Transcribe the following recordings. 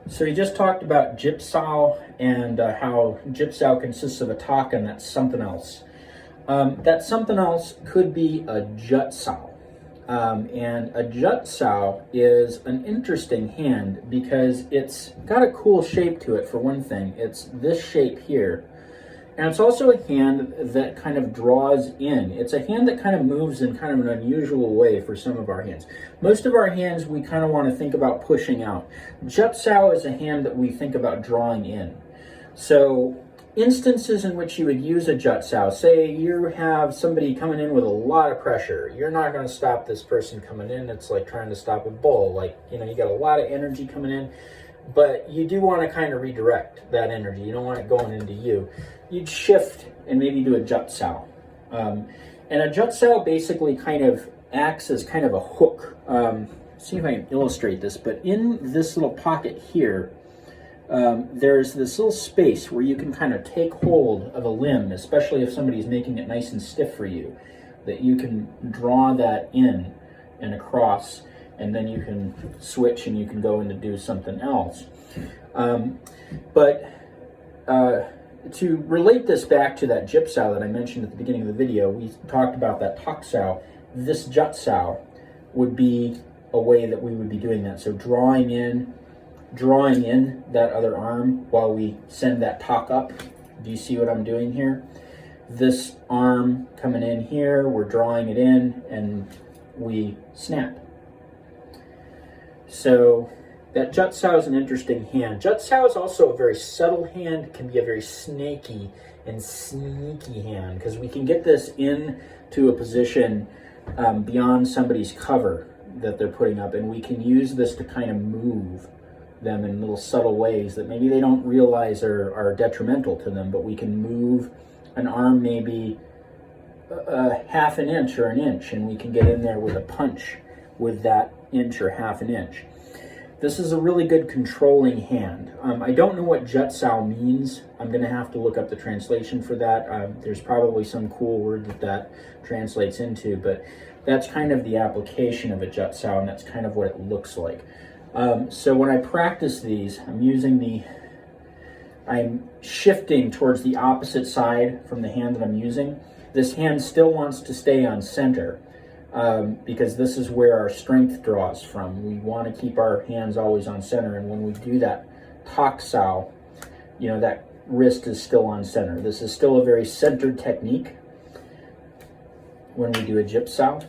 So we just talked about Jipsao and how Jipsao consists of a taka, and that's something else. That something else could be a Jutsao. And a Jutsao is an interesting hand because it's got a cool shape to it, for one thing. It's this shape here. And it's also a hand that kind of draws in. It's a hand that kind of moves in kind of an unusual way for some of our hands. Most of our hands we kind of want to think about pushing out. Jutsao is a hand that we think about drawing in. So instances in which you would use a Jutsao, say you have somebody coming in with a lot of pressure. You're not going to stop this person coming in. It's like trying to stop a bull. Like, you got a lot of energy coming in, but you do want to kind of redirect that energy. You don't want it going into you. You'd shift and maybe do a Jutsao. And a Jutsao basically kind of acts as kind of a hook. See if I can illustrate this, but in this little pocket here, there's this little space where you can kind of take hold of a limb, especially if somebody's making it nice and stiff for you, that you can draw that in and across, and then you can switch and you can go in to do something else. To relate this back to that Jipsao that I mentioned at the beginning of the video, we talked about that Taksao. This Jutsao would be a way that we would be doing that. So drawing in that other arm while we send that talk up. Do you see what I'm doing here? This arm coming in here, we're drawing it in and we snap. So that Jutsao is an interesting hand. Jutsao is also a very subtle hand, can be a very snaky and sneaky hand, because we can get this into a position beyond somebody's cover that they're putting up, and we can use this to kind of move them in little subtle ways that maybe they don't realize are detrimental to them, but we can move an arm maybe a half an inch or an inch, and we can get in there with a punch with that inch or half an inch. This is a really good controlling hand. I don't know what Jutsao means. I'm going to have to look up the translation for that. There's probably some cool word that translates into, but that's kind of the application of a Jutsao, and that's kind of what it looks like. So when I practice these, I'm shifting towards the opposite side from the hand that I'm using. This hand still wants to stay on center. Because this is where our strength draws from. We want to keep our hands always on center, and when we do that Taksao, that wrist is still on center. This is still a very centered technique when we do a Jipsao.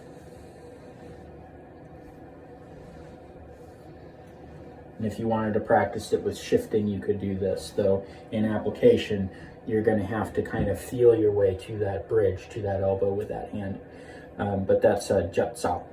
And if you wanted to practice it with shifting, you could do this, though in application, you're going to have to kind of feel your way to that bridge, to that elbow with that hand. But that's a Jutsao.